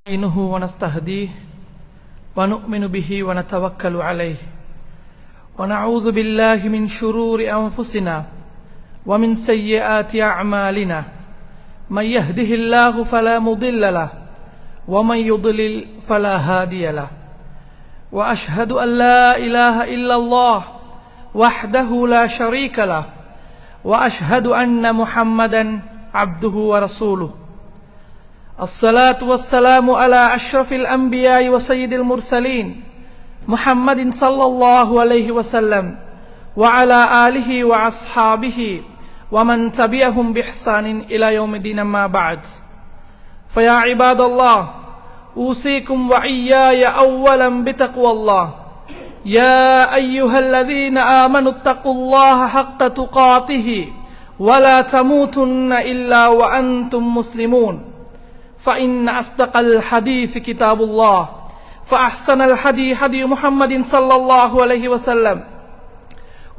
نستعينه ونستهديه ونؤمن به ونتوكل عليه ونعوذ بالله من شرور أنفسنا ومن سيئات أعمالنا من يهده الله فلا مضل له ومن يضلل فلا هادي له وأشهد أن لا إله إلا الله وحده لا شريك له وأشهد أن محمدا عبده ورسوله الصلاة والسلام على أشرف الأنبياء وسيد المرسلين محمد صلى الله عليه وسلم وعلى آله وأصحابه ومن تبعهم بإحسان إلى يوم الدين ما بعد فيا عباد الله أوصيكم وإياي أولا بتقوى الله يا أيها الذين آمنوا اتقوا الله حق تقاته ولا تموتن إلا وأنتم مسلمون فإن أصدق الحديث كتاب الله فأحسن الحديث حديث محمد صلى الله عليه وسلم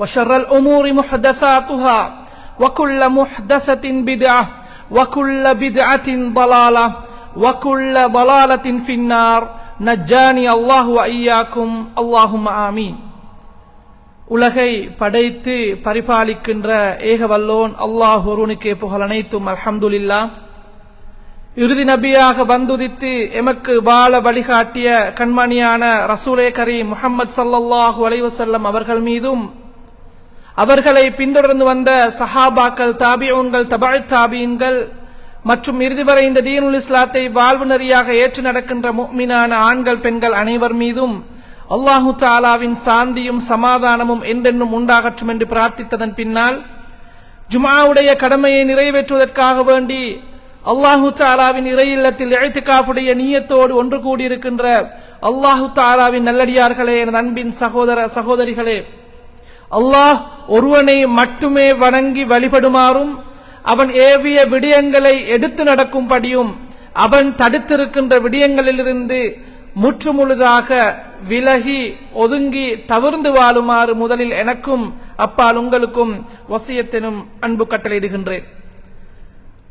وشر الأمور محدثاتها وكل محدثة بدعة وكل بدعة ضلالة وكل ضلالة في النار نجاني الله وإياكم اللهم آمين. உலகை படைத்து பரிபாலிக்கின்ற ஏகவல்லோன் அல்லாஹ் ஒருவனுக்கே புகழ் அனைத்தும் அல்ஹம்துலில்லாஹ். இறுதி நபியாக வந்துதித்து எமக்கு வாழ வழிகாட்டிய கண்மணியான ரசூலே கரீம் முஹம்மது ஸல்லல்லாஹு அலைஹி வஸல்லம் அவர்கள் மீதும் அவர்களை பின்தொடர்ந்து வந்த சஹாபாக்கள், தாபிஊன்கள், தபஅத் தாபிஈன்கள் மற்றும் இறுதி வரை இந்த தீனுல் இஸ்லாத்தை வாழ்வு நெறியாக ஏற்று நடக்கின்ற முஃமினான ஆண்கள் பெண்கள் அனைவர் மீதும் அல்லாஹு தஆலாவின் சாந்தியும் சமாதானமும் என்றென்றும் உண்டாகட்டும் என்று பிரார்த்தித்ததன் பின்னால் ஜும்ஆவுடைய கடமையை நிறைவேற்றுவதற்காக வேண்டி அல்லாஹு தஆலாவின் இறை இல்லத்தில் இஅ்திகாஃபுடைய நியத்தோடு ஒன்று கூடியிருக்கின்ற அல்லாஹு தஆலாவின் நல்லடியார்களே, என் அன்பின் சகோதர சகோதரிகளே, அல்லாஹ் ஒருவனை மட்டுமே வணங்கி வழிபடுமாறும் அவன் ஏவிய விடயங்களை எடுத்து நடக்கும்படியும் அவன் தடுத்திருக்கின்ற விடயங்களிலிருந்து முற்றுமுழுதாக விலகி ஒதுங்கி தவிர்ந்து வாழுமாறு முதலில் எனக்கும் அப்பால் உங்களுக்கும் வசியத்தினும் அன்பு கட்டளையிடுகின்றேன்.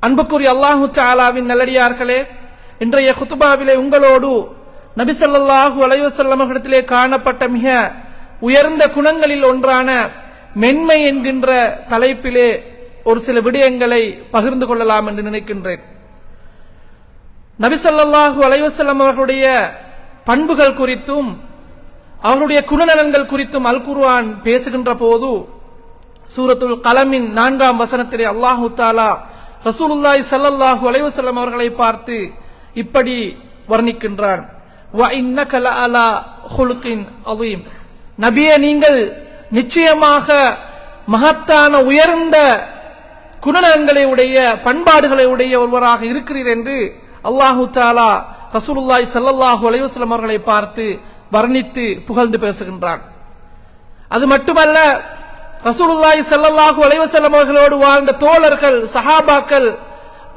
அன்புக்குரிய அல்லாஹு தஆலாவின் நல்லடியார்களே, இன்றைய குத்துபாவிலே உங்களோடு நபி ஸல்லல்லாஹு அலைஹி வஸல்லம் அவர்களிடத்திலே காணப்பட்ட மிக உயர்ந்த குணங்களில் ஒன்றான மென்மை என்கின்ற தலைப்பிலே ஒரு சில விடயங்களை பகிர்ந்து கொள்ளலாம் என்று நினைக்கின்றேன். நபி ஸல்லல்லாஹு அலைஹி வஸல்லம் அவர்களுடைய பண்புகள் குறித்தும் அவருடைய குணநலன்கள் குறித்தும் அல் குர்ஆன் பேசுகின்ற போது சூரத்துல் கலமின் 4ஆம் வசனத்திலே அல்லாஹு தஆலா ரசூலுல்லாஹி ஸல்லல்லாஹு அலைஹி வஸல்லம் அவர்களை பார்த்து இப்படி வர்ணிக்கின்றான். வ இன்னக லஅலா குலுகின் அதீம். நபியே, நீங்கள் நிச்சயமாக மகத்தான உயர்ந்த குணநலன்களை உடைய பண்பாடுகளை உடைய ஒருவராக இருக்கிறீர் என்று அல்லாஹு தஆலா ரசூலுல்லாஹி ஸல்லல்லாஹு அலைஹி வஸல்லம் அவர்களை பார்த்து வர்ணித்து புகழ்ந்து பேசுகின்றான். அது மட்டுமல்ல, ரசூலுல்லாஹி ஸல்லல்லாஹு அலைஹி வஸல்லம் அவர்களோடு வாழ்ந்த தோழர்கள், சஹாபாக்கள்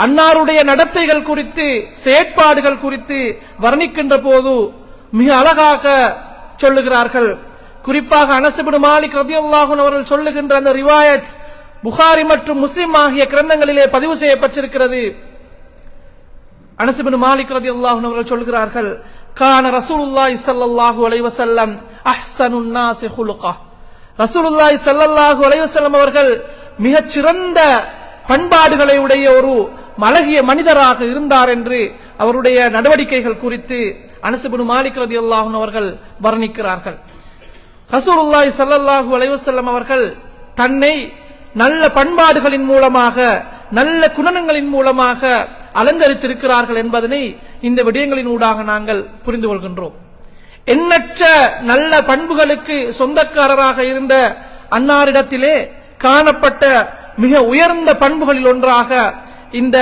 அன்னாருடைய நடத்தைகள் குறித்து, செயற்பாடுகள் குறித்து வர்ணிக்கின்ற போது மிக அழகாக சொல்லுகிறார்கள். குறிப்பாக அனஸ் இப்னு மாலிக் ரலியல்லாஹு அன்ஹு அவர்கள் சொல்லுகின்ற அந்த ரிவாயத் புகாரி மற்றும் முஸ்லிம் ஆகிய கிரந்தங்களிலே பதிவு செய்யப்பட்டிருக்கிறது. அனஸ் இப்னு மாலிக் ரலியல்லாஹு அன்ஹு அவர்கள் சொல்கிறார்கள், கான ரசூலுல்லாஹி ஸல்லல்லாஹு அலைஹி வஸல்லம் அஹ்ஸனுன் நாஸி குலுகா. ரசூலுல்லாஹி ஸல்லல்லாஹு அலைஹி வஸல்லம் அவர்கள் மிகச் சிறந்த பண்பாடுகளை உடைய ஒரு அழகிய மனிதராக இருந்தார் என்று அவருடைய நடவடிக்கைகள் குறித்து அனஸ் இப்னு மாலிக் ரலியல்லாஹு அன்ஹு அவர்கள் வர்ணிக்கிறார்கள். ரசூலுல்லாஹி ஸல்லல்லாஹு அலைஹி வஸல்லம் அவர்கள் தன்னை நல்ல பண்பாடுகளின் மூலமாக, நல்ல குணநலன்களின் மூலமாக அலங்கரித்திருக்கிறார்கள் என்பதனை இந்த விடயங்களின் ஊடாக நாங்கள் புரிந்து கொள்கின்றோம். எண்ணற்ற நல்ல பண்புகளுக்கு சொந்தக்காரராக இருந்த அன்னாரிடத்திலே காணப்பட்ட மிக உயர்ந்த பண்புகளில் ஒன்றாக இந்த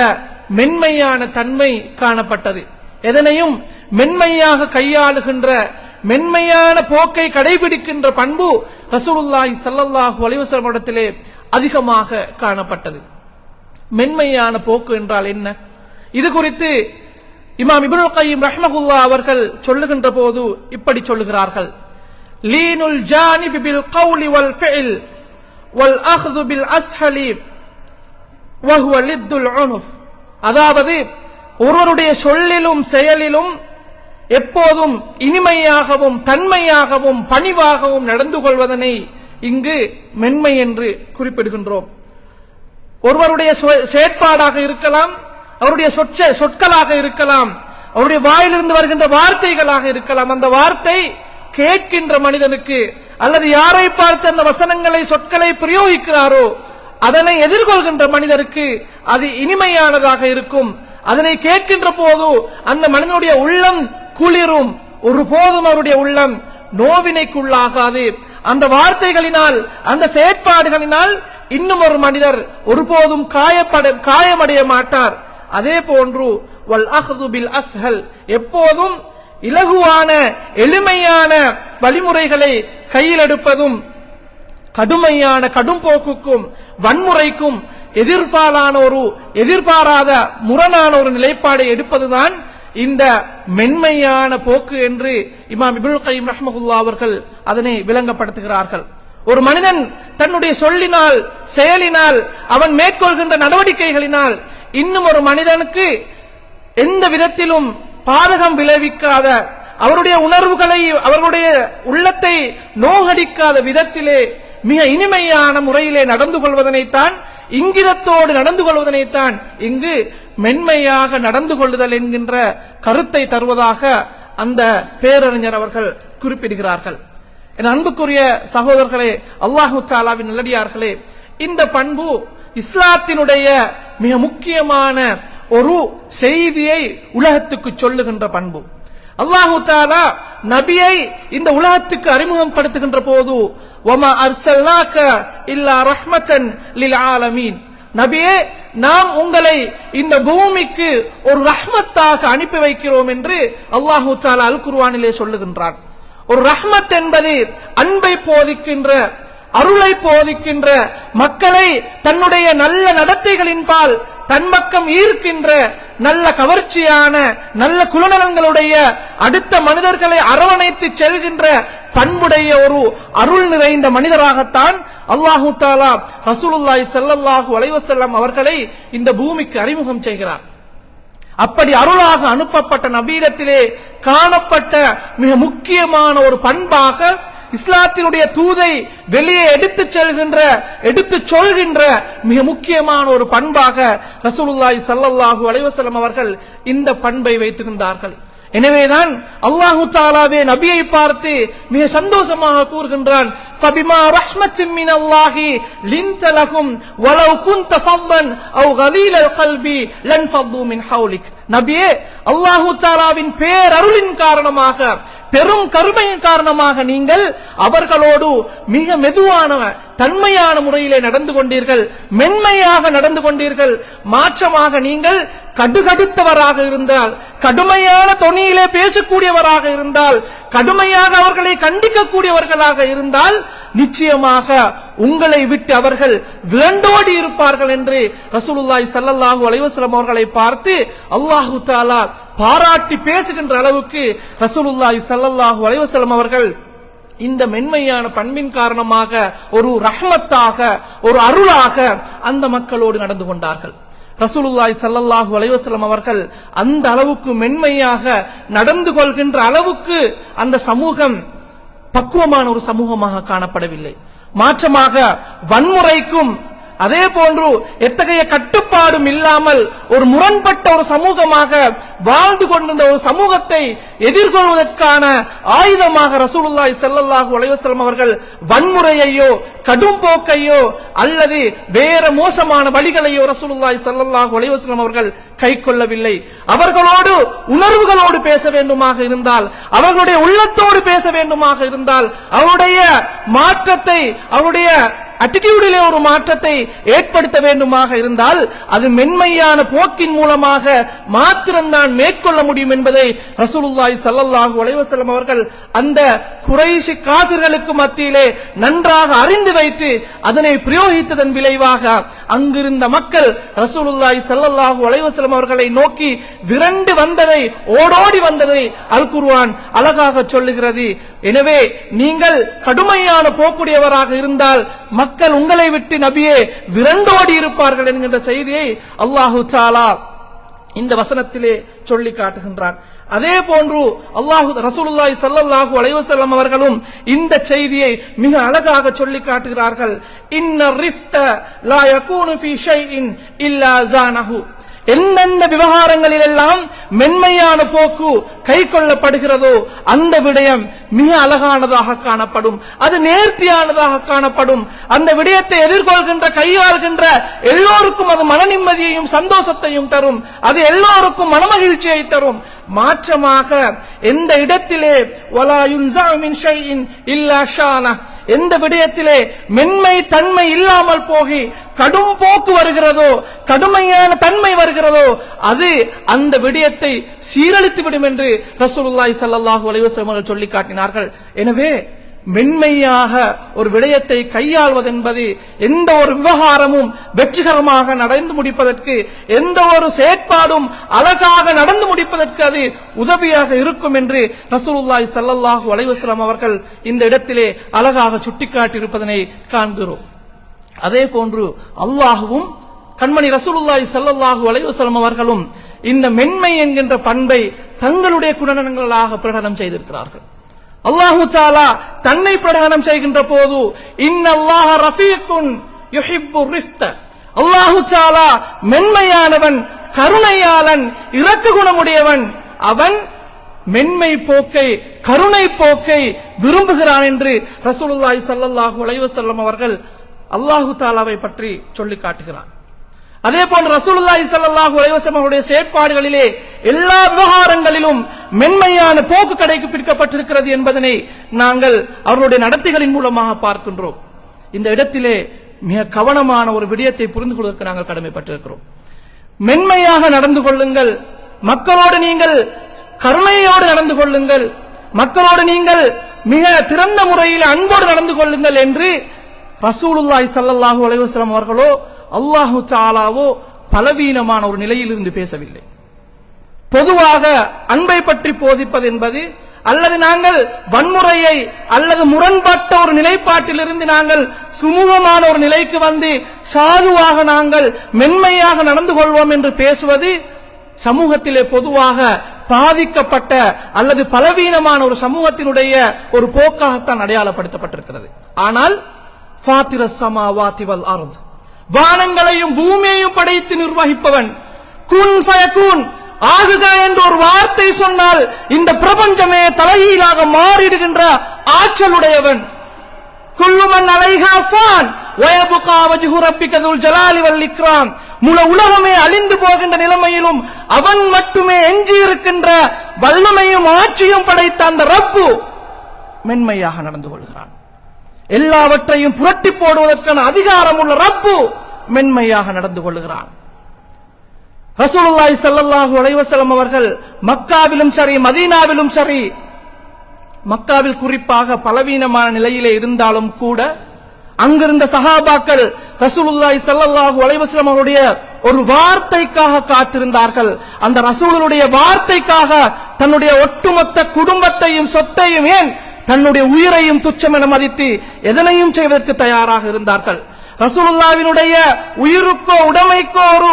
மென்மையான தன்மை காணப்பட்டது. எதனையும் மென்மையாக கையாளுகின்ற, மென்மையான போக்கை கடைபிடிக்கின்ற பண்பு ரசூலுல்லாஹி ஸல்லல்லாஹு அலைஹி வஸல்லம் இடத்திலே அதிகமாக காணப்பட்டது. மென்மையான போக்கு என்றால் என்ன? இது குறித்து இமாம் இப்னுல் கய்யிம் ரஹ்மஹுல்லாஹ் அவர்கள் சொல்லுகின்ற போது இப்படி சொல்லுகிறார்கள். லீனுல் ஜானிபி பில் கௌலி வல் ஃபில் வல் அஹ்து பில் அஸ்ஹலி வஹுவ லித்துல் உனுஃப். அதாவது ஒருவருடைய சொல்லிலும் செயலிலும் எப்போதும் இனிமையாகவும் தன்மையாகவும் பணிவாகவும் நடந்து கொள்வதனை இங்கு மென்மை என்று குறிப்பிடுகின்றோம். ஒருவருடைய செயற்பாடாக இருக்கலாம், அவருடைய சொற்களாக இருக்கலாம், அவருடைய வாயிலிருந்து வருகின்ற வார்த்தைகளாக இருக்கலாம். அந்த வார்த்தை கேட்கின்ற மனிதனுக்கு அல்லது யாரை பார்த்து அந்த வசனங்களை சொற்களை பிரயோகிக்கிறாரோ அதனை எதிர்கொள்கின்ற மனிதருக்கு அது இனிமையானதாக இருக்கும். அதனை கேட்கின்ற போது அந்த மனிதனுடைய உள்ளம் குளிரும். ஒருபோதும் அவருடைய உள்ளம் நோவினைக்குள்ளாகாது. அந்த வார்த்தைகளினால் அந்த செயற்பாடுகளினால் இன்னும் ஒரு மனிதர் ஒருபோதும் காயமடைய மாட்டார். அதே போன்று வல் அஹ்து பில் அஸ்ஹல், எப்போதும் இலகுவான எளிமையான வழிமுறைகளை கையில் எடுப்பதும் கடுமையான கடும்போக்குக்கும் வன்முறைக்கும் எதிர்பாராத முரணான ஒரு நிலைப்பாடை எடுப்பதுதான் இந்த மென்மையான போக்கு என்று இமாம் இப்னுல் கய்யிம் ரஹ்மத்துல்லாஹி அவர்கள் அதனை விளங்கப்படுத்துகிறார்கள். ஒரு மனிதன் தன்னுடைய சொல்லினால் செயலினால் அவன் மேற்கொள்கின்ற நடவடிக்கைகளினால் இன்னும் ஒரு மனிதனுக்கு எந்த விதத்திலும் பாதகம் விளைவிக்காத, அவருடைய உணர்வுகளை அவர்களுடைய உள்ளத்தை நோகடிக்காத விதத்திலே மிக இனிமையான முறையிலே நடந்து கொள்வதனைத்தான், இங்கிதத்தோடு நடந்து கொள்வதனைத்தான் இங்கு மென்மையாக நடந்து கொள்ளுதல் என்கின்ற கருத்தை தருவதாக அந்த பேரறிஞர் அவர்கள் குறிப்பிடுகிறார்கள். என் அன்புக்குரிய சகோதரர்களே, அல்லாஹு தஆலாவின் நல்லடியார்களே, இந்த பண்பு இஸ்லாத்தினுடைய மிக முக்கியமான ஒரு செய்தியை உலகத்துக்கு சொல்லுகின்ற பண்பு. அல்லாஹு தஆலா நபியை இந்த உலகத்துக்கு அறிமுகப்படுத்துகின்ற போது வமா அர்சல்னாக இல்லா ரஹ்மத்தன் லில் ஆலமீன், நபியே நாம் உங்களை இந்த பூமிக்கு ஒரு ரஹ்மத்தாக அனுப்பி வைக்கிறோம் என்று அல்லாஹு தஆலா அல் குர்ஆனிலே சொல்லுகின்றான். ஒரு ரஹ்மத் என்பது அன்பை போதிக்கின்ற, அருளை போதிக்கின்ற, மக்களை தன்னுடைய நல்ல நடத்தைகளின்பால் தன் பக்கம் ஈர்க்கின்ற, நல்ல கவர்ச்சியான நல்ல குணநலங்களுடைய அடுத்த மனிதர்களை அரவணைத்து செல்கின்ற பண்புடைய ஒரு அருள் நிறைந்த மனிதராகத்தான் அல்லாஹு தஆலா ரசூலுல்லாஹி ஸல்லல்லாஹு அலைஹி வஸல்லம் அவர்களை இந்த பூமிக்கு அறிமுகம் செய்கிறார். அப்படி அருளாக அனுப்பப்பட்ட நபியிடத்திலே காணப்பட்ட மிக முக்கியமான ஒரு பண்பாக இஸ்லாத்தினுடைய தூதை வெளியே எடுத்துச் சொல்கின்ற மிக முக்கியமான ஒரு பண்பாக ரசூலுல்லாஹி ஸல்லல்லாஹு அலைஹி வஸல்லம் அவர்கள் இந்த பண்பை வைத்திருந்தார்கள். எனவேதான் அல்லாஹு தஆலாவே நபியை பார்த்து மிக சந்தோஷமாக கூறுகின்றான், ஃபபிமா ரஹ்மத்தின் மினல்லாஹி லின்த லஹும் வலவ் குன்த ஃபல்லன் அவ் கலீலல் கல்பி லன்ஃபது மின் ஹவுலிக். நபியே, அல்லாஹு தஆலாவின் பேரருளின் காரணமாக, பெரும் கருணையின் காரணமாக நீங்கள் அவர்களோடு மிக மெதுவான தன்மையான முறையிலே நடந்து கொண்டீர்கள், மென்மையாக நடந்து கொண்டீர்கள். மாற்றமாக நீங்கள் கடுகடுத்தவராக இருந்தால், கடுமையான தொனியிலே பேசக்கூடியவராக இருந்தால், கடுமையாக அவர்களை கண்டிக்கக்கூடியவர்களாக இருந்தால் நிச்சயமாக உங்களை விட்டு அவர்கள் விரண்டோடி இருப்பார்கள் என்று ரசூலுல்லாஹி ஸல்லல்லாஹு அலைஹி வஸல்லம் அவர்களை பார்த்து அல்லாஹு தஆலா பாராட்டி பேசுகின்ற அளவுக்கு ரசூலுல்லாஹி ஸல்லல்லாஹு அலைஹி வஸல்லம் அவர்கள் இந்த மென்மையான பண்பின் காரணமாக ஒரு ரஹ்மத்தாக, ஒரு அருளாக அந்த மக்களோடு நடந்து கொண்டார்கள். ரசூலுல்லாஹி ஸல்லல்லாஹு அலைஹி வஸல்லம் அவர்கள் அந்த அளவுக்கு மென்மையாக நடந்து கொள்கின்ற அளவுக்கு அந்த சமூகம் பக்குவமான ஒரு சமூகமாக காணப்படவில்லை. மாற்றமாக வன்முறைக்கும் அதே போன்று எத்தகைய கட்டுப்பாடும் இல்லாமல் ஒரு முரண்பட்ட ஒரு சமூகமாக வாழ்ந்து கொண்டிருந்த ஒரு சமூகத்தை எதிர்கொள்வதற்கான ஆயுதமாக ரசூலுல்லாஹி ஸல்லல்லாஹு அலைஹி வஸல்லம் அவர்கள் வன்முறையையோ கடும் போக்கையோ அல்லது வேற மோசமான வழிகளையோ ரசூலுல்லாஹி ஸல்லல்லாஹு அலைஹி வஸல்லம் அவர்கள் கைக்கொள்ளவில்லை. அவர்களோடு உணர்வுகளோடு பேச வேண்டுமாக இருந்தால், அவர்களுடைய உள்ளத்தோடு பேச வேண்டுமாக இருந்தால், அவருடைய மாற்றத்தை, அவருடைய அட்டிடியூடிலே ஒரு மாற்றத்தை ஏற்படுத்த வேண்டுமாக இருந்தால் அது மென்மையான போக்கின் மூலமாக மாத்திரம்தான் மேற்கொள்ள முடியும் என்பதை ரசூலுல்லாஹி ஸல்லல்லாஹு அலைஹி வஸல்லம் அவர்கள் அந்த குறைஷி காஃபிர்களுக்கு மத்தியிலே நன்றாக அறிந்து வைத்து அதனை பிரயோகித்ததன் விளைவாக அங்கிருந்த மக்கள் ரசூலுல்லாஹி ஸல்லல்லாஹு அலைஹி வஸல்லம் அவர்களை நோக்கி விரண்டு வந்ததை, ஓடோடி வந்ததை அல் குர்ஆன் அழகாக சொல்லுகிறது. எனவே நீங்கள் கடுமையான போக்குடையவராக இருந்தால் மக்கள் உங்களை விட்டு நபியே விரண்டோடி இருப்பார்கள் என்கின்ற செய்தியை அல்லாஹு தஆலா இந்த வசனத்திலே சொல்லி காட்டுகின்றான். அதே போன்று ரசூலுல்லாஹி ஸல்லல்லாஹு அலைஹி வஸல்லம் அவர்களும் இந்த செய்தியை மிக அழகாக சொல்லி காட்டுகிறார்கள். இன்ன ரிஃப்த லா யகூனு ஃபீ ஷைஇன் இல்லா ஸானஹு. எந்தெந்த விவகாரங்களில் எல்லாம் மென்மையான போக்கு கை கொள்ளப்படுகிறதோ அந்த விடயம் மிக அழகானதாக காணப்படும், அது நேர்த்தியானதாக காணப்படும். அந்த விடயத்தை எதிர்கொள்கின்ற கையாள்கின்ற எல்லோருக்கும் அது மன நிம்மதியையும் சந்தோஷத்தையும் தரும், அது எல்லோருக்கும் மனமகிழ்ச்சியை தரும். மாற்றமாக எந்த இடத்திலே வலா யுன்ஸா மின் ஷைஇன் இல்லா ஷானா, எந்த விடயத்திலே மென்மை தன்மை இல்லாமல் போகி கடும் போக்கு வருகிறதோ, கடுமையான தன்மை வருகிறதோ, அது அந்த விடயத்தை சீரழித்து விடும் என்று ரசூலுல்லாஹி ஸல்லல்லாஹு அலைஹி வஸல்லம் சொல்லி காட்டினார்கள். எனவே மென்மையாக ஒரு விடயத்தை கையாள்வது என்பது எந்த ஒரு விவகாரமும் வெற்றிகரமாக நடந்து முடிப்பதற்கு, எந்த ஒரு செயற்பாடும் அழகாக நடந்து முடிப்பதற்கு அது உதவியாக இருக்கும் என்று ரசூலுல்லாஹி ஸல்லல்லாஹு அலைஹி வஸல்லம் அவர்கள் இந்த இடத்திலே அழகாக சுட்டிக்காட்டியிருப்பதனை காண்கிறோம். அதே போன்று அல்லாஹ்வும் கண்மணி ரசூலுல்லாஹி ஸல்லல்லாஹு அலைஹி வஸல்லம் அவர்களும் இந்த மென்மை என்கின்ற பண்பை தங்களுடைய குணநலங்களாக பிரகடனம் செய்திருக்கிறார்கள். அல்லாஹு தஆலா தன்னை பிரகடனம் செய்கின்ற போது இன்னல்லாஹ ரஃபீக்குன் யுஹிப்பு ரிஃப்த, அல்லாஹு தஆலா மென்மையானவன், கருணையாளன், இரக்க குணமுடையவன், அவன் மென்மை போக்கை கருணை போக்கை விரும்புகிறான் என்று ரசூலுல்லாஹி ஸல்லல்லாஹு அலைஹி வஸல்லம் அவர்கள் அல்லாஹு தஆலாவை பற்றி சொல்லி காட்டுகிறார். அதே போன்று ரசூலுல்லாஹி ஸல்லல்லாஹு அலைஹி வஸல்லம் அவருடைய செயற்பாடுகளிலே எல்லா விவகாரங்களிலும் மென்மையான போக்கு கடைக்கு பிடிக்கப்பட்டிருக்கிறது என்பதனை நாங்கள் அவர்களுடைய நடத்தைகளின் மூலமாக பார்க்கின்றோம். இந்த இடத்திலே மிக கவனமான ஒரு விடயத்தை புரிந்து கொள்வதற்கு நாங்கள் கடமைப்பட்டிருக்கிறோம். மென்மையாக நடந்து கொள்ளுங்கள், மக்களோடு நீங்கள் கருணையோடு நடந்து கொள்ளுங்கள், மக்களோடு நீங்கள் மிக திறந்த முறையில் அன்போடு நடந்து கொள்ளுங்கள் என்று ரசூலுல்லாஹி ஸல்லல்லாஹு அலைஹி வஸல்லம் அவர்களோ அல்லாஹு தஆலாவோ பலவீனமான ஒரு நிலையில் இருந்து பேசவில்லை. பொதுவாக அன்பை பற்றி போதிப்பது என்பது, அல்லது நாங்கள் வன்முறையை அல்லது முரண்பட்ட ஒரு நிலைப்பாட்டிலிருந்து நாங்கள் சுமூகமான ஒரு நிலைக்கு வந்து சாதுவாக நாங்கள் மென்மையாக நடந்து கொள்வோம் என்று பேசுவது சமூகத்திலே பொதுவாக பாதிக்கப்பட்ட அல்லது பலவீனமான ஒரு சமூகத்தினுடைய ஒரு போக்காகத்தான் அடையாளப்படுத்தப்பட்டிருக்கிறது. ஆனால் ஃபாத்திரஸ் ஸமாவாதி வல் அர்த், வானங்களையும் பூமியையும் படைத்து நிர்வகிப்பவன், குன் ஃபயகுன், ஆகுக என்ற ஒரு வார்த்தை சொன்னால் இந்த பிரபஞ்சமே தலைகீழாக மாறிடுகின்ற ஆற்றலுடையவன். குல்லு மன் அலைஹா ஃபான் வ யப்கா வஜ்ஹு ரப்பிக துல் ஜலாலி வல் இக்ராம், முழு உலகமே அழிந்து போகின்ற நிலைமையிலும் அவன் மட்டுமே எஞ்சி இருக்கின்ற வல்லமையும் ஆட்சியும் படைத்த அந்த ரப்பு மென்மையாக நடந்து கொள்கிறான். எல்லாவற்றையும் புரட்டி போடுவதற்கான அதிகாரம் உள்ள ரப்பு மென்மையாக நடந்து கொள்கிறான். ரசூலுல்லாஹி ஸல்லல்லாஹு அலைஹி வஸல்லம் அவர்கள் மக்காவிலும் சரி மதீனாவிலும் சரி, மக்காவில் குறிப்பாக பலவீனமான நிலையிலே இருந்தாலும் கூட அங்கிருந்த சஹாபாக்கள் ரசூலுல்லாஹி ஸல்லல்லாஹு அலைஹி வஸல்லம் அவருடைய ஒரு வார்த்தைக்காக காத்திருந்தார்கள். அந்த ரசூலுடைய வார்த்தைக்காக தன்னுடைய ஒட்டுமொத்த குடும்பத்தையும் சொத்தையும், ஏன் தன்னுடைய உயிரையும் துச்சம் என மதித்து எதனையும் செய்வதற்கு தயாராக இருந்தார்கள். ரசூலுல்லாஹ்வினுடைய உயிருக்கோ உடைமைக்கோ ஒரு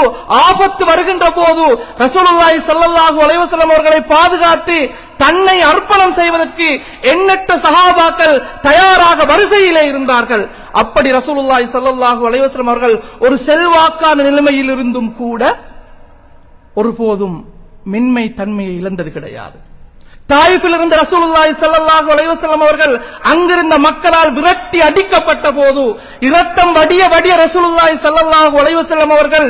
ஆபத்து வருகின்ற போது ரசூலுல்லாஹி ஸல்லல்லாஹு அலைஹி வஸல்லம் அவர்களை பாதுகாத்து தன்னை அர்ப்பணம் செய்வதற்கு எண்ணற்ற சஹாபாக்கள் தயாராக வரிசையிலே இருந்தார்கள். அப்படி ரசூலுல்லாஹி ஸல்லல்லாஹு அலைஹி வஸல்லம் அவர்கள் ஒரு செல்வாக்கான நிலைமையில் இருந்தும் கூட ஒருபோதும் மென்மை தன்மையை இழந்தது கிடையாது. தாயிஃபில் இருந்த ரசூலுல்லாஹி ஸல்லல்லாஹு அலைஹி வஸல்லம் அவர்கள் அங்கிருந்த மக்களால் விரட்டி அடிக்கப்பட்ட போது இரத்தம் வடிய வடிய ரசூலுல்லாஹி ஸல்லல்லாஹு அலைஹி வஸல்லம் அவர்கள்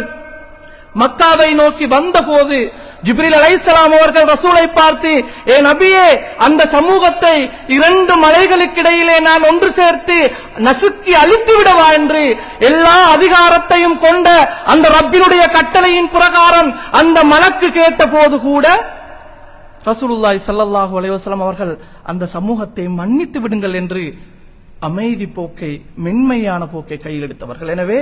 மக்காவை நோக்கி வந்த போது ஜிப்ரீல் அலைஹிஸ்ஸலாம் அவர்கள் ரசூலை பார்த்து, ஏ நபியே, அந்த சமூகத்தை இரண்டு மலைகளுக்கு இடையிலே நான் ஒன்று சேர்த்து நசுக்கி அழித்து விடவா என்று எல்லா அதிகாரத்தையும் கொண்ட அந்த ரப்பினுடைய கட்டளையின் பிரகாரம் அந்த மலக்கு கேட்ட போது கூட ரசூலுல்லாஹி ஸல்லல்லாஹு அலைஹி வஸல்லம் அவர்கள் அந்த சமூகத்தை மன்னித்து விடுங்கள் என்று அமைதி போக்கை, மென்மையான போக்கை கையில் எடுத்தவர்கள். எனவே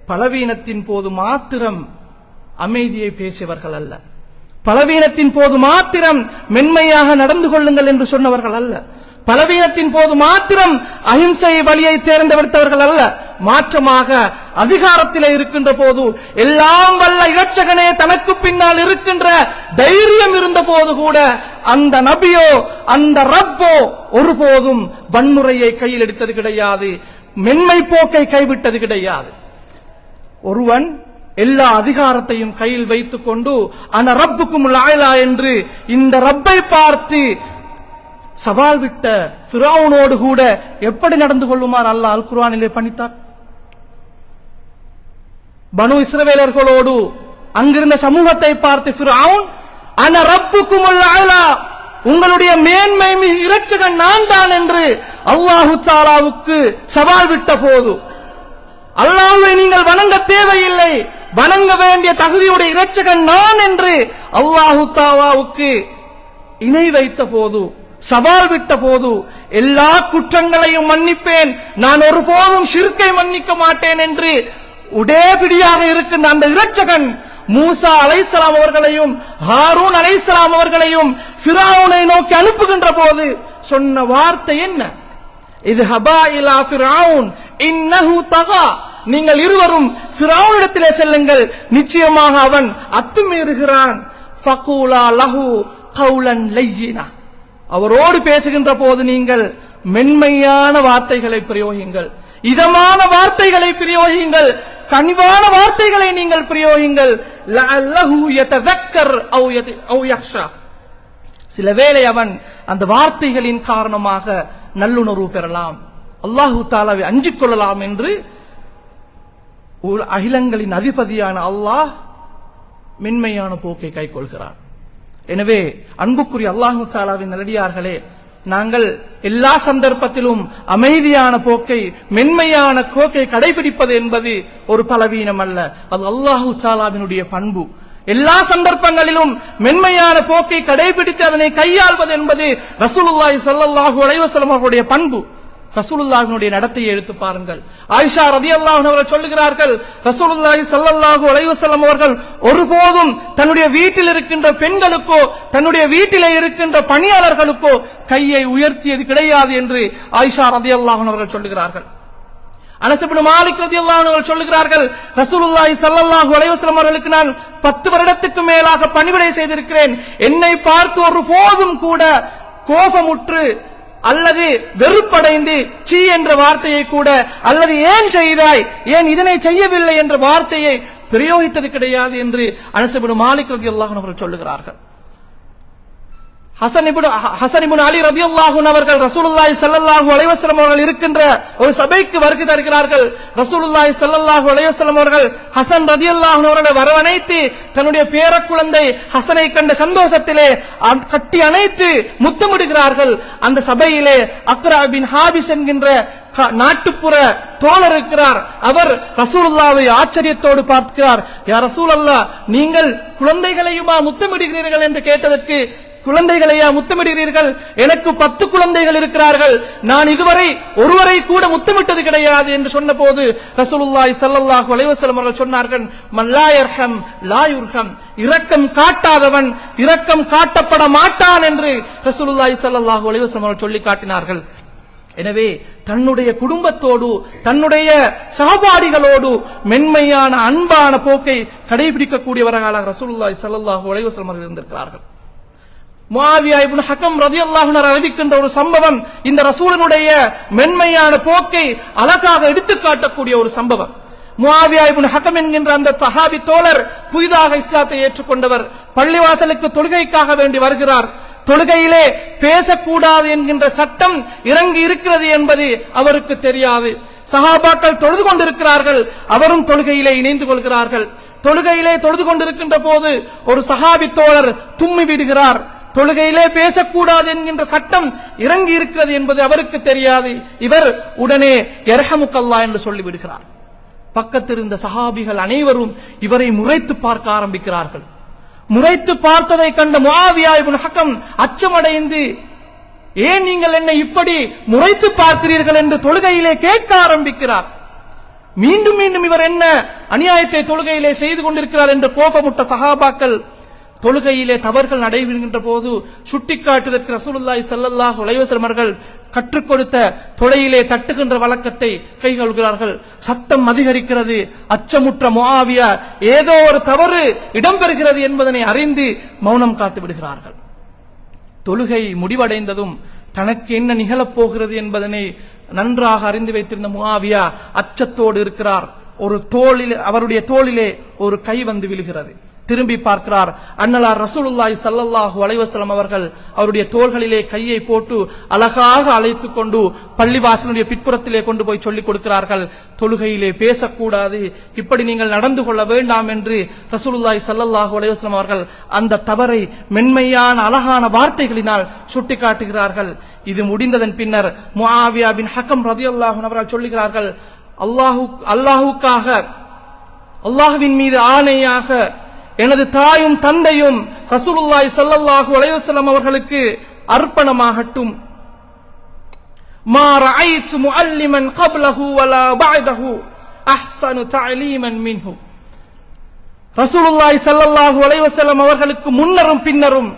பலவீனத்தின் போது மாத்திரம் அமைதியை பேசியவர்கள் அல்ல, பலவீனத்தின் போது மாத்திரம் மென்மையாக நடந்து கொள்ளுங்கள் என்று சொன்னவர்கள் அல்ல, பலவீனத்தின் போது மாத்திரம் அஹிம்சை வழியை தேர்ந்தெடுத்தவர்கள் அல்ல. மாற்றமாக அதிகாரத்திலே இருக்கின்ற போது, எல்லாம் வல்ல இரட்சகனே தனக்கு பின்னால் இருக்கின்ற தைரியம் இருந்த போது கூட அந்த நபியோ அந்த ரப்போ ஒருபோதும் வன்முறையை கையில் எடுத்தது கிடையாது, மென்மை போக்கை கைவிட்டது கிடையாது. ஒருவன் எல்லா அதிகாரத்தையும் கையில் வைத்துக் கொண்டு அந்த ரப்புக்கும் லாயிலா என்று இந்த ரப்பை பார்த்து சவால் விட்ட ஃபிரௌனோடு கூட எப்படி நடந்து கொள்ளுமாறு அல்லாஹ் அல் குர்ஆனிலே பணித்தார். பனு இஸ்ரவேலர்களோடு அங்கிருந்த சமூகத்தை பார்த்து ஃபிரௌன் அன ரப்புக்கும் லாயிலா, உங்களுடைய மேன்மை இரட்சகன் நான் தான் என்று அல்லாஹு தஆலாவுக்கு சவால் விட்ட போது, அல்லாஹ்வை நீங்கள் வணங்க தேவையில்லை, வணங்க வேண்டிய தகுதியுடைய இரட்சகன் நான் என்று அல்லாஹு தஆலாவுக்கு இணை வைத்த போது, சவால் விட்ட போது, எல்லா குற்றங்களையும் மன்னிப்பேன், நான் ஒருபோதும் ஷிர்க்கை மன்னிக்க மாட்டேன் என்று உடேபிடியாக இருக்கின்ற அந்த இரட்சகன் மூசா அலைஹிஸ்ஸலாம் அவர்களையும் ஹாரூன் அலைஹிஸ்ஸலாம் அவர்களையும் ஃபிரௌனை நோக்கி அனுப்புகின்ற போது சொன்ன வார்த்தை என்ன? இத்ஹபா இலா ஃபிரௌன் இன்னஹு தகா, நீங்கள் இருவரும் ஃபிரௌனிடத்திலே செல்லுங்கள், நிச்சயமாக அவன் அத்துமீறுகிறான். ஃபகூலா லஹு கௌலன் லையினா, அவரோடு பேசுகின்ற போது நீங்கள் மென்மையான வார்த்தைகளை பிரயோகிங்கள், இதமான வார்த்தைகளை பிரயோகிங்கள், கனிவான வார்த்தைகளை நீங்கள் பிரயோகிங்கள். லஅல்லஹு யததக்கர் அவ் யக்ஷா, சில வேளை அவன் அந்த வார்த்தைகளின் காரணமாக நல்லுணர்வு பெறலாம், அல்லாஹு தஆலாவை அஞ்சிக் கொள்ளலாம் என்று அகிலங்களின் அதிபதியான அல்லாஹ் மென்மையான போக்கை கைக்கொள்கிறான். எனவே அன்புக்குரிய அல்லாஹு தஆலாவின் நல்லடியார்களே, நாங்கள் எல்லா சந்தர்ப்பத்திலும் அமைதியான போக்கை, மென்மையான போக்கை கடைபிடிப்பது என்பது ஒரு பலவீனம் அல்ல, அது அல்லாஹு தஆலாவினுடைய பண்பு. எல்லா சந்தர்ப்பங்களிலும் மென்மையான போக்கை கடைபிடித்து அதனை கையாள்வது என்பது ரசூலுல்லாஹி ஸல்லல்லாஹு அலைஹி வஸல்லம் அவர்களுடைய பண்பு. ரசூலுல்லாஹினுடைய நடத்தையை எடுத்து பாருங்கள். ஆயிஷா ரலியல்லாஹு அன்ஹா அவர்கள் சொல்லுகிறார்கள், ரசூலுல்லாஹி ஸல்லல்லாஹு அலைஹி வஸல்லம் அவர்கள் ஒருபோதும் தன்னுடைய வீட்டில் இருக்கின்ற பெண்களுக்கோ தன்னுடைய வீட்டிலே இருக்கின்ற பணியாளர்களுக்கோ கையை உயர்த்தியது கிடையாது என்று ஆயிஷா ரலியல்லாஹு அன்ஹா அவர்கள் சொல்லுகிறார்கள். அனஸ் இப்னு மாலிக் ரலியல்லாஹு அன்ஹு அவர்கள் சொல்லுகிறார்கள், ரசூலுல்லாஹி ஸல்லல்லாஹு அலைஹி வஸல்லம் அவர்களுக்கு நான் 10 வருடத்துக்கு மேலாக பணிவிடை செய்திருக்கிறேன், என்னை பார்த்து ஒருபோதும் கூட கோபமுற்று அல்லது வெறுப்படைந்து சீ என்ற வார்த்தையை கூட, அல்லது ஏன் செய்தாய், ஏன் இதனை செய்யவில்லை என்ற வார்த்தையை பிரயோகித்தது கிடையாது என்று அனஸ் இப்னு மாலிக் ரலியல்லாஹு அன்ஹு அவர்கள் சொல்லுகிறார்கள். ஹசன் இப்னு அலி ரலியல்லாஹு அன்ஹு அவர்கள் ரசூலுல்லாஹி ஸல்லல்லாஹு அலைஹி வஸல்லம் அவர்கள் இருக்கின்ற ஒரு சபைக்கு வருகை தருகிறார்கள். ரசூலுல்லாஹி ஸல்லல்லாஹு அலைஹி வஸல்லம் அவர்கள் ஹசன் ரலியல்லாஹு அன்ஹு அவர்களை வரவழைத்து தன்னுடைய பேரக்குழந்தை ஹசனை கண்ட சந்தோஷத்திலே கட்டி அணைத்து முத்தமிடுகிறார்கள். அந்த சபையிலே அக்ரா பின் ஹாபிஸ் என்கின்ற நாட்டுப்புற தோழர் இருக்கிறார். அவர் ரசூலுல்லாஹ்வை ஆச்சரியத்தோடு பார்க்கிறார். யா ரசூலல்லாஹ், நீங்கள் குழந்தைகளையுமா முத்தமிடுகிறீர்கள் என்று கேட்டதற்கு, குழந்தைகளையா முத்தமிடுகிறீர்கள், எனக்கு 10 குழந்தைகள் இருக்கிறார்கள், நான் இதுவரை ஒருவரை கூட முத்தமிட்டது கிடையாது என்று சொன்ன போது ரசூலுல்லாஹி ஸல்லல்லாஹு அலைஹி வஸல்லம் அவர்கள் சொன்னார்கள், மன் லா யர்ஹம் லா யுர்ஹம், இரக்கம் காட்டாதவன் இரக்கம் காட்டப்பட மாட்டான் என்று ரசூலுல்லாஹி ஸல்லல்லாஹு அலைஹி வஸல்லம் அவர்கள் சொல்லி காட்டினார்கள். எனவே தன்னுடைய குடும்பத்தோடு தன்னுடைய சகபாடிகளோடு மென்மையான அன்பான போக்கை கடைபிடிக்கக்கூடியவர்களாக ரசூலுல்லாஹி ஸல்லல்லாஹு அலைஹி வஸல்லம் அவர்கள் இருந்திருக்கிறார்கள். முஆவியா இப்னு ஹக்கம் ரலியல்லாஹு அன்ஹு அறிவிக்கின்ற ஒரு சம்பவம் இந்த ரசூலுடைய மென்மையான போக்கை அழகாக எடுத்துக் காட்டக்கூடிய ஒரு சம்பவம். முஆவியா இப்னு ஹக்கம் என்கின்ற அந்த சஹாபி தோழர் புதிதாக இஸ்லாத்தை ஏற்றுக்கொண்டவர். பள்ளிவாசலுக்கு தொழுகைக்காக வேண்டி வருகிறார். தொழுகையிலே பேசக்கூடாது என்கின்ற சட்டம் இறங்கி இருக்கிறது என்பது அவருக்கு தெரியாது. சஹாபாக்கள் தொழுது கொண்டிருக்கிறார்கள், அவரும் தொழுகையிலே இணைந்து கொள்கிறார்கள். தொழுகையிலே தொழுது கொண்டிருக்கின்ற போது ஒரு சஹாபி தோழர் தும்மி விடுகிறார். தொழுகையிலே பேசக்கூடாது என்கின்ற சட்டம் இறங்கி இருக்கிறது என்பது அவருக்கு தெரியாது. இவர் உடனே யர்ஹமுக்கல்லாஹ் என்று சொல்லிவிடுகிறார். பக்கத்தில் இருந்த சஹாபிகள் அனைவரும் இவரை முறைத்து பார்க்க ஆரம்பிக்கிறார்கள். முறைத்து பார்த்ததை கண்ட முஆவியா இப்னு ஹக்கம் அச்சமடைந்து, ஏன் நீங்கள் என்னை இப்படி முறைத்து பார்க்கிறீர்கள் என்று தொழுகையிலே கேட்க ஆரம்பிக்கிறார். மீண்டும் மீண்டும் இவர் என்ன அநியாயத்தை தொழுகையிலே செய்து கொண்டிருக்கிறார் என்று கோபமுட்ட சஹாபாக்கள் தொழுகையிலே தவறுகள் நடைபெறுகின்ற போது சுட்டிக்காட்டுவதற்கு ரசூலுல்லாஹி ஸல்லல்லாஹு அலைஹி வஸல்லம் அவர்கள் கற்றுக் கொடுத்த தொலையிலே தட்டுகின்ற வழக்கத்தை கைகொள்கிறார்கள். சத்தம் அதிகரிக்கிறது. அச்சமுற்ற முஆவியா ஏதோ ஒரு தவறு இடம்பெறுகிறது என்பதனை அறிந்து மௌனம் காத்து விடுகிறார்கள். தொழுகை முடிவடைந்ததும் தனக்கு என்ன நிகழப் போகிறது என்பதனை நன்றாக அறிந்து வைத்திருந்த முஆவியா அச்சத்தோடு இருக்கிறார். அவருடைய தோளிலே ஒரு கை வந்து விழுகிறது. திரும்பி பார்க்கிறார். அன்னலார் ரசூலுல்லாஹி ஸல்லல்லாஹு அலைஹி வஸல்லம் அவர்கள் அவருடைய தோள்களிலே கையை போட்டு அழகாக அழைத்துக் கொண்டு பள்ளிவாசலுடைய பிற்புறத்திலே கொண்டு போய் சொல்லிக் கொடுக்கிறார்கள். தொழுகையிலே பேசக்கூடாது, இப்படி நீங்கள் நடந்து கொள்ள வேண்டாம் என்று ரசூலுல்லாஹி ஸல்லல்லாஹு அலைஹி வஸல்லம் அவர்கள் அந்த தவறை மென்மையான அழகான வார்த்தைகளினால் சுட்டிக்காட்டுகிறார்கள். இது முடிந்ததன் பின்னர் முஆவியா பின் ஹக்கம் ரலியல்லாஹு அன்ஹு அவர்கள் சொல்லுகிறார்கள், அல்லாஹ்வின் மீது ஆணையாக எனது தாயும் தந்தையும் ரசூலுல்லாஹி ஸல்லல்லாஹு அலைஹி வஸல்லம் அவர்களுக்கு அர்ப்பணமாகட்டும். மா ரஅய்து முஅல்லிமன் கப்லஹு வலா பஅதஹு அஹ்ஸனு தஅலீமன் மின்ஹு. ரசூலுல்லாஹி ஸல்லல்லாஹு அலைஹி வஸல்லம் அவர்களுக்கு முன்னரும் பின்னரும்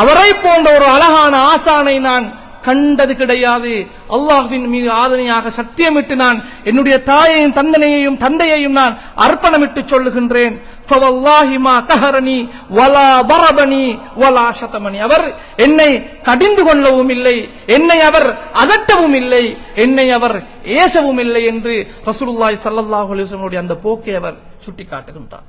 அவரை போன்ற ஒரு அழகான ஆசானை நான் கண்டது கிடையாது. அல்லாஹ்வின் மீது ஆதனையாக சத்தியமிட்டு நான் என்னுடைய தாயையும் தந்தையையும் நான் அர்ப்பணமிட்டு சொல்லுகின்றேன். ஃபவல்லாஹி மா கஹரனி வலா தரபனி வலா ஷதமனி. அவர் என்னை கடிந்து கொள்ளவும் இல்லை, என்னை அவர் அதட்டவும் இல்லை, என்னை அவர் ஏசவும் இல்லை என்று ரசூலுல்லாஹி ஸல்லல்லாஹு அலைஹி வஸல்லம் அந்த போக்கை அவர் சுட்டிக்காட்டுகின்றார்.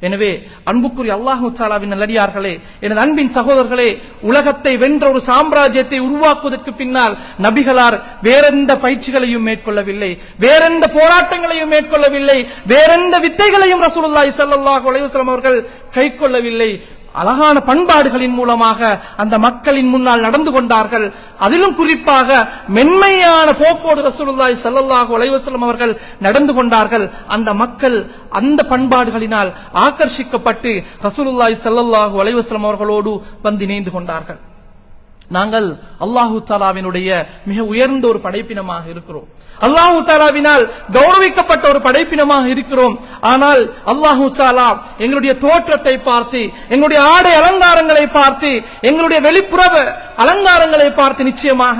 எனவே அன்புக்குரிய அல்லாஹு தஆலாவின் நல்லடியார்களே, எனது அன்பின் சகோதரர்களே, உலகத்தை வென்ற ஒரு சாம்ராஜ்யத்தை உருவாக்குவதற்கு பின்னால் நபிகளார் வேறெந்த பயிற்சிகளையும் மேற்கொள்ளவில்லை, வேறெந்த போராட்டங்களையும் மேற்கொள்ளவில்லை, வேறெந்த வித்தைகளையும் ரசூலுல்லாஹி ஸல்லல்லாஹு அலைஹி வஸல்லம் அவர்கள் கைக்கொள்ளவில்லை. அழகான பண்பாடுகளின் மூலமாக அந்த மக்களின் முன்னால் நடந்து கொண்டார்கள். அதிலும் குறிப்பாக மென்மையான போக்கோடு ரசூலுல்லாஹி ஸல்லல்லாஹு அலைஹி வஸல்லம் அவர்கள் நடந்து கொண்டார்கள். அந்த மக்கள் அந்த பண்பாடுகளினால் ஆகர்ஷிக்கப்பட்டு ரசூலுல்லாஹி ஸல்லல்லாஹு அலைஹி வஸல்லம் அவர்களோடு வந்து இணைந்து கொண்டார்கள். நாங்கள் அல்லாஹு தஆலாவினுடைய மிக உயர்ந்த ஒரு படைப்பினமாக இருக்கிறோம். அல்லாஹு தஆலாவினால் கௌரவிக்கப்பட்ட ஒரு படைப்பினமாக இருக்கிறோம். ஆனால் அல்லாஹு தஆலா எங்களுடைய தோற்றத்தை பார்த்து, எங்களுடைய ஆடை அலங்காரங்களை பார்த்து, எங்களுடைய வெளிப்புற அலங்காரங்களை பார்த்து நிச்சயமாக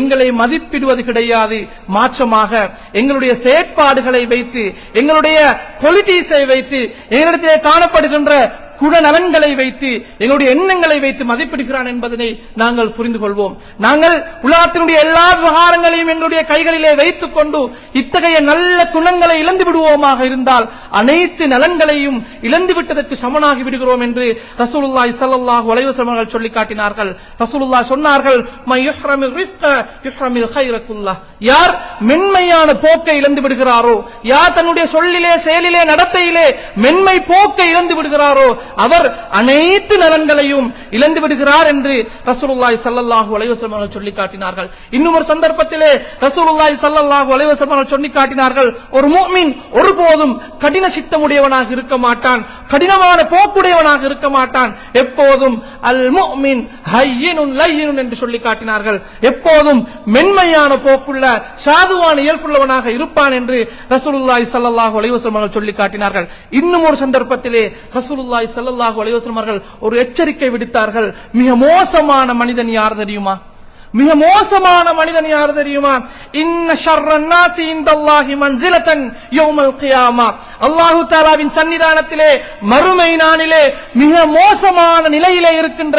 எங்களை மதிப்பிடுவது கிடையாது. மாற்றமாக எங்களுடைய செயற்பாடுகளை வைத்து, எங்களுடைய குவாலிட்டிஸை வைத்து, எங்களிடத்திலே காணப்படுகின்ற குணநலன்களை வைத்து, எங்களுடைய எண்ணங்களை வைத்து மதிப்பிடுகிறான் என்பதனை நாங்கள் புரிந்து கொள்வோம். நாங்கள் உலகத்தினுடைய எல்லா விவகாரங்களையும் எங்களுடைய கைகளிலே வைத்துக் கொண்டு இத்தகைய நல்ல குணங்களை இழந்து விடுவோமாக இருந்தால் அனைத்து நலன்களையும் இழந்து விட்டதற்கு சமனாகி விடுகிறோம் என்று ரசூலுல்லாஹி ஸல்லல்லாஹு அலைஹி வஸல்லம் அவர்கள் சொல்லி காட்டினார்கள். ரசூலுல்லாஹ் சொன்னார்கள், மை யுஹ்ரமில் ரிஃப்க யுஹ்ரமில் கைர குல்லஹ். யார் மென்மையான போக்கை இழந்து விடுகிறாரோ, யார் தன்னுடைய சொல்லிலே செயலிலே நடத்தையிலே மென்மை போக்கை இழந்து விடுகிறாரோ அவர் அனைத்து நலன்களையும் இழந்து விடுகிறார் என்று ரசூலுல்லாஹி ஸல்லல்லாஹு அலைஹி வஸல்லம் அவர்கள் சொல்லி காட்டினார்கள். இன்னும் ஒரு சந்தர்ப்பத்திலே ரசூலுல்லாஹி ஸல்லல்லாஹு அலைஹி வஸல்லம் அவர்கள் சொல்லி காட்டினார்கள், ஒரு முஃமின் ஒருபோதும் கடின சித்தமுடையவனாக இருக்க மாட்டான், கடினமான போக்குடையவனாக இருக்க மாட்டான். எப்போதும் அல் முஃமின் ஹய்யினுன் லய்யினுன் என்று சொல்லி காட்டினார்கள். எப்போதும் மென்மையான போக்குள்ள சாதுவான இயல்புள்ளவனாக இருப்பான் என்று ரசூலுல்லாஹி ஸல்லல்லாஹு அலைஹி வஸல்லம் அவர்கள் சொல்லி காட்டினார்கள். இன்னும் ஒரு சந்தர்ப்பத்திலே ரசூலுல்லாஹி ஸல்லல்லாஹு அலைஹி வஸல்லம் அவர்கள் ஒரு எச்சரிக்கை விடுத்தார்கள். மிக மோசமான மனிதன் யார் தெரியுமா? மிக மோசமான மனிதன் யார் தெரியுமா? இன்ன ஷர்ரன் நாஸி இன்தல்லாஹி மன்சிலத்தன் யௌமல் கியாமா. அல்லாஹு தஆலாவின் சன்னிதானத்திலே மறுமை நாளிலே மிக மோசமான நிலையிலே இருக்கின்ற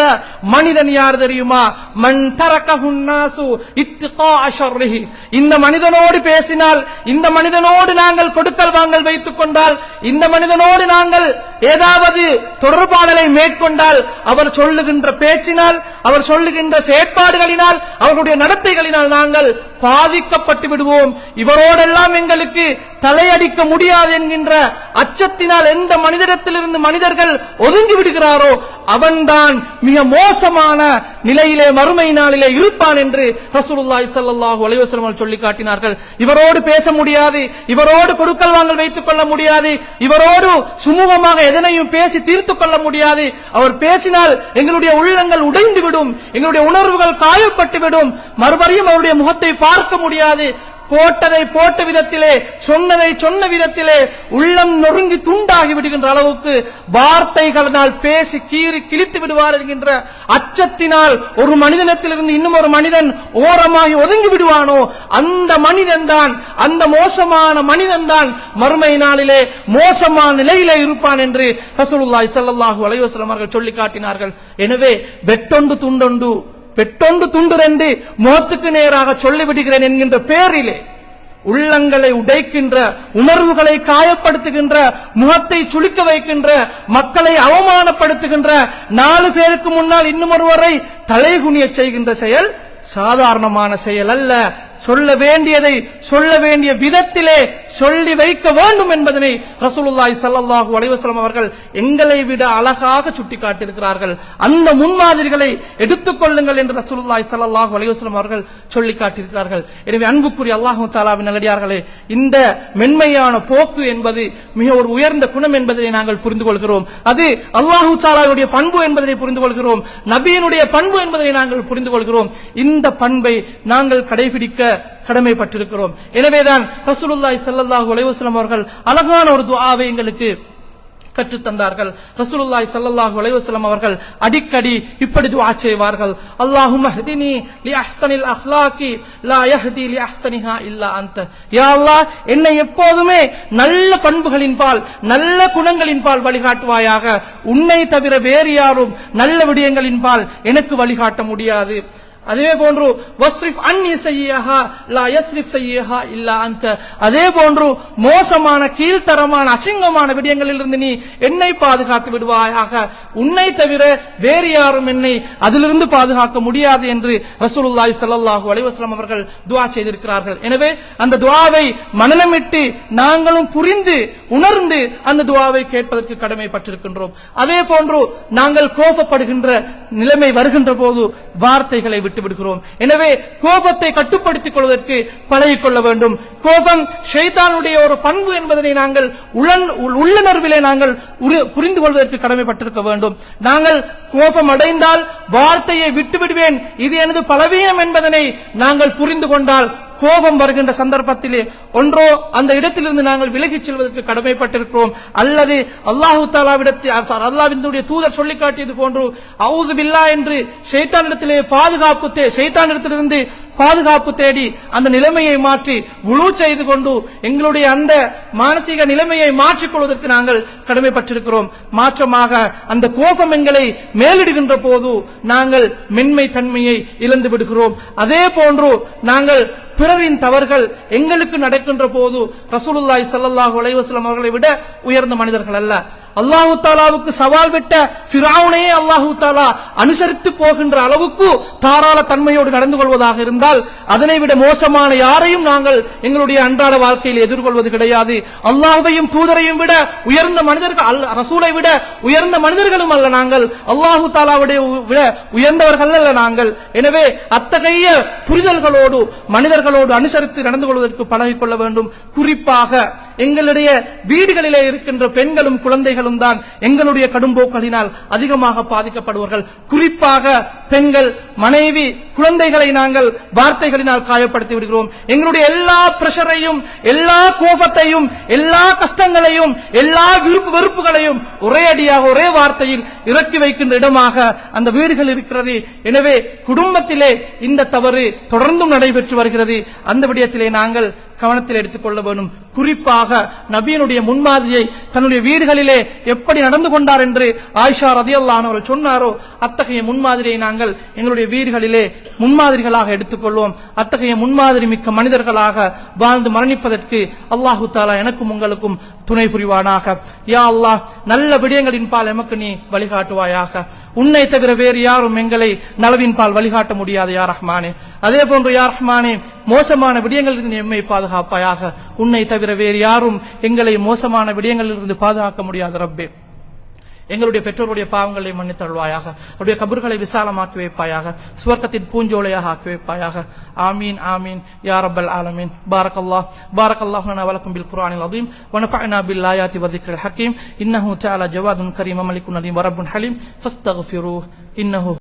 மனிதன் யார் தெரியுமா? மன் தரகஹுன் நாஸு இத்திகா ஷர்ரிஹி. இந்த மனிதனோடு பேசினால், இந்த மனிதனோடு நாங்கள் கொடுக்கல் வாங்கல் வைத்துக் கொண்டால், இந்த மனிதனோடு நாங்கள் ஏதாவது தொடர்பாடலை மேற்கொண்டால், அவர் சொல்லுகின்ற பேச்சினால், அவர் சொல்லுகின்ற செயற்பாடுகளினால், அவர்களுடைய நடத்தைகளினால் நாங்கள் பாதிக்கப்பட்டு விடுவோம். இவரோடெல்லாம் எங்களுக்கு தலையடிக்க முடியாது என்கின்ற அச்சத்தினால் எந்த மனிதரிடத்திலிருந்து மனிதர்கள் ஒதுங்கி விடுகிறாரோ அவன்தான் மிக மோசமான நிலையிலே மறுமை நாளிலே இருப்பான் என்று ரசூலுல்லாஹி ஸல்லல்லாஹு அலைஹி வஸல்லம் சொல்லி காட்டினார்கள். இவரோடு பேச முடியாது, இவரோடு கொடுக்கல் வாங்கல் வைத்துக் கொள்ள முடியாது, இவரோடு சுமூகமாக எதனையும் பேசி தீர்த்துக் கொள்ள முடியாது. அவர் பேசினால் எங்களுடைய உள்ளங்கள் உடைந்து விடும், எங்களுடைய உணர்வுகள் காயப்பட்டு விடும், மறுபடியும் அவருடைய முகத்தை பார்க்க முடியாது. போட்டதை போட்ட விதத்திலே, சொன்னதை சொன்ன விதத்திலே உள்ளம் நொறுங்கி துண்டாகி விடுகின்ற அளவுக்கு வார்த்தைகளினால் பேசி கீறி கிழித்து விடுவார் என்கின்ற அச்சத்தினால் ஒரு மனிதனத்திலிருந்து இன்னும் ஒரு மனிதன் ஓரமாகி ஒதுங்கி விடுவானோ, அந்த மனிதன் தான், அந்த மோசமான மனிதன் தான் மறுமை நாளிலே மோசமான நிலையிலே இருப்பான் என்று ரசூலுல்லாஹி ஸல்லல்லாஹு அலைஹி வஸல்லம் அவர்கள் சொல்லி காட்டினார்கள். எனவே வெட்டொண்டு துண்டொண்டு, வெட்டொண்டு துண்டு ரெண்டு முகத்துக்கு நேராக சொல்லிவிடுகிறேன் என்கின்ற பேரிலே உள்ளங்களை உடைக்கின்ற, உணர்வுகளை காயப்படுத்துகின்ற, முகத்தை சுளிக்க வைக்கின்ற, மக்களை அவமானப்படுத்துகின்ற, 4 பேருக்கு முன்னால் இன்னும் ஒருவரை தலைகுனிய செய்கின்ற செயல் சாதாரணமான செயல் அல்ல. சொல்ல வேண்டியதை சொல்ல வேண்டிய விதத்திலே சொல்லி வைக்க வேண்டும் என்பதனை ரசூலுல்லாஹி ஸல்லல்லாஹு அலைஹி வஸல்லம் அவர்கள் எங்களை விட அழகாக சுட்டிக்காட்டியிருக்கிறார்கள். அந்த முன்மாதிரிகளை எடுத்துக் கொள்ளுங்கள் என்று ரசூலுல்லாஹி ஸல்லல்லாஹு அலைஹி வஸல்லம் அவர்கள் சொல்லி காட்டியிருக்கிறார்கள். எனவே அன்புக்குரிய அல்லாஹ் தஆலாவின் நல்லடியார்களே, இந்த மென்மையான போக்கு என்பது மிக ஒரு உயர்ந்த குணம் என்பதை நாங்கள் புரிந்து கொள்கிறோம். அது அல்லாஹ் தஆலாவுடைய பண்பு என்பதை புரிந்து கொள்கிறோம். நபியினுடைய பண்பு என்பதை நாங்கள் புரிந்து கொள்கிறோம். இந்த பண்பை நாங்கள் கடைபிடிக்க கடமைப்பட்டிருக்கிறோம். எனவேதான் ரசூலுல்லாஹி ஸல்லல்லாஹு அலைஹி வஸல்லம் அவர்கள் அழகான ஒரு துஆவை எங்களுக்கு கற்றுத் தந்தார்கள். ரசூலுல்லாஹி ஸல்லல்லாஹு அலைஹி வஸல்லம் அவர்கள் அடிக்கடி இப்படி துஆ செய்வார்கள். அல்லாஹும்ம ஹ்தினி லி அஹ்ஸனில் அஹ்லாகி லா யஹ்தி லி அஹ்ஸனிஹா இல்லா அன்த. யா அல்லாஹ், என்னை எப்போதுமே நல்ல பண்புகளின்பால், நல்ல குணங்களின்பால் வழிகாட்டுவாயாக. உன்னை தவிர வேறு யாரும் நல்ல விடயங்களின்பால் எனக்கு வழிகாட்ட முடியாது. அதே போன்று வஸ்ரிஃப் அன்னி ஸய்யிஹா லா யஸ்ரிஃப் ஸய்யிஹா இல்லா அன்த. அதே போன்று மோசமான, கீழ்த்தரமான, அசிங்கமான விடயங்களிலிருந்து நீ என்னை பாதுகாத்து விடுவாயாக. உன்னை தவிர வேறு யாரும் என்னை அதிலிருந்து பாதுகாக்க முடியாது என்று ரசூலுல்லாஹி ஸல்லல்லாஹு அலைஹி வஸல்லம் அவர்கள் துஆ செய்திருக்கிறார்கள். எனவே அந்த துஆவை மனனமிட்டு நாங்களும் புரிந்து உணர்ந்து அந்த துஆவை கேட்பதற்கு கடமைப்பட்டிருக்கின்றோம். அதே போன்று நாங்கள் கோபப்படுகின்ற நிலைமை வருகின்ற போது வார்த்தைகளை விட்டு விடுகிறோம். எனவே கோபத்தை கட்டுப்படுத்திக் கொள்வதற்கு பழகிக் கொள்ள வேண்டும். கோபம் ஷைத்தானுடைய ஒரு பண்பு என்பதனை நாங்கள் உள்ளுணர்விலே நாங்கள் புரிந்து கொள்வதற்கு கடமைப்பட்டிருக்க வேண்டும். நாங்கள் கோபம் அடைந்தால் வார்த்தையை விட்டுவிடுவேன், இது எனது பலவீனம் என்பதனை நாங்கள் புரிந்து கொண்டால் கோபம் வருகின்ற சந்தர்ப்பத்திலே ஒன்றோ அந்த இடத்திலிருந்து நாங்கள் விலகிச் செல்வதற்கு கடமைப்பட்டிருக்கிறோம், அல்லது அல்லாஹு தஆலாவிடத்தில் அல்லாஹ்வினுடைய தூதர் சொல்லி காட்டியது போன்று அஊஸு பில்லாஹ் என்று ஷைத்தானிடத்திலிருந்து பாதுகாப்பு தேடி அந்த நிலைமையை மாற்றி வுளூ செய்து கொண்டு எங்களுடைய அந்த மானசீக நிலைமையை மாற்றிக் கொள்வதற்கு நாங்கள் கடமைப்பட்டிருக்கிறோம். மாற்றமாக அந்த கோபம் எங்களை மேலிடுகின்ற போது நாங்கள் மென்மை தன்மையை இழந்து விடுகிறோம். அதே போன்று நாங்கள் பிறரின் தவறுகள் எங்களுக்கு நடக்கின்ற போது ரசூலுல்லாஹி ஸல்லல்லாஹு அலைஹி வஸல்லம் அவர்களை விட உயர்ந்த மனிதர்கள் அல்ல. அல்லாஹு தஆலாவுக்கு சவால் விட்ட ஃபிரௌனையே அல்லாஹு தஆலா அனுசரித்து போகின்ற அளவுக்கு தாராள தன்மையோடு நடந்து கொள்வதாக இருந்தால் அதனை விட மோசமான யாரையும் நாங்கள் எங்களுடைய அன்றாட வாழ்க்கையில் எதிர்கொள்வது கிடையாது. அல்லாஹ்வையும் தூதரையும் விட உயர்ந்த மனிதர்கள், ரசூலை விட உயர்ந்த மனிதர்களும் அல்ல நாங்கள், அல்லாஹு தஆலாவுடைய விட உயர்ந்தவர்கள் அல்ல நாங்கள். எனவே அத்தகைய புரிதல்களோடு மனிதர்களோடு அனுசரித்து நடந்து கொள்வதற்கு பழகிக் கொள்ள வேண்டும். குறிப்பாக எங்களுடைய வீடுகளிலே இருக்கின்ற பெண்களும் குழந்தைகளும் தான் எங்களுடைய கடும்போக்களினால் அதிகமாக பாதிக்கப்படுவார்கள். குறிப்பாக பெண்கள், மனைவி, குழந்தைகளை நாங்கள் வார்த்தைகளினால் காயப்படுத்தி விடுகிறோம். எங்களுடைய எல்லா பிரஷரையும், எல்லா கோபத்தையும், எல்லா கஷ்டங்களையும், எல்லா விருப்பு வெறுப்புகளையும் ஒரே அடியாக ஒரே வார்த்தையில் இறக்கி வைக்கின்ற இடமாக அந்த வீடுகள் இருக்கிறது. எனவே குடும்பத்திலே இந்த தவறு தொடர்ந்தும் நடைபெற்று வருகிறது. அந்த விடயத்திலே நாங்கள் கவனத்தில் எடுத்துக் கொள்ள வேண்டும். குறிப்பாக நபியினுடைய முன்மாதிரியை தன்னுடைய வீடுகளிலே எப்படி நடந்து கொண்டார் என்று ஆயிஷா ரலியல்லாஹு அன்ஹா அவர்கள் சொன்னாரோ அத்தகைய முன்மாதிரியை நாங்கள் எங்களுடைய வீடுகளிலே முன்மாதிரிகளாக எடுத்துக்கொள்வோம். அத்தகைய முன்மாதிரி மிக்க மனிதர்களாக வாழ்ந்து மரணிப்பதற்கு அல்லாஹு தஆலா எனக்கும் உங்களுக்கும் துணை புரிவானாக. யா அல்லாஹ், நல்ல விடயங்களின் பால் எமக்கு நீ வழிகாட்டுவாயாக. உன்னை தவிர வேறு யாரும் எங்களை நலவின் பால் வழிகாட்ட முடியாது யா ரஹ்மானே. அதே போன்று யா ரஹ்மானே, மோசமான விடயங்களிலிருந்து எம்மை பாதுகாப்பாயாக. உன்னை தவிர வேறு யாரும் எங்களை மோசமான விடயங்களிலிருந்து பாதுகாக்க முடியாது ரப்பே. எங்களுடைய பெற்றோருடைய பாவங்களை மன்னித்தருள்வாயாக. அவருடைய கபர்களை விசாலமாக்கி வைப்பாயாக. சுவர்க்கத்தின் பூஞ்சோலையாக ஆக்கி வைப்பாயாக. ஆமீன் ஆமீன் யா ரப்பல் ஆலமீன். பாரக்கல்லாஹு லனா வ லக்கும் பில் குர்ஆனில் அதீம் வ நஃபஅனா பில் ஆயாத்தி வ ذிக்ரில் ஹகீம். இன்னஹு தஆலா ஜவாதுன் கரீம் மலிக்குன் அதீம் வ ரப்புன் ஹலீம் ஃபஸ்தக்ஃபிரூஹ் இன்னஹு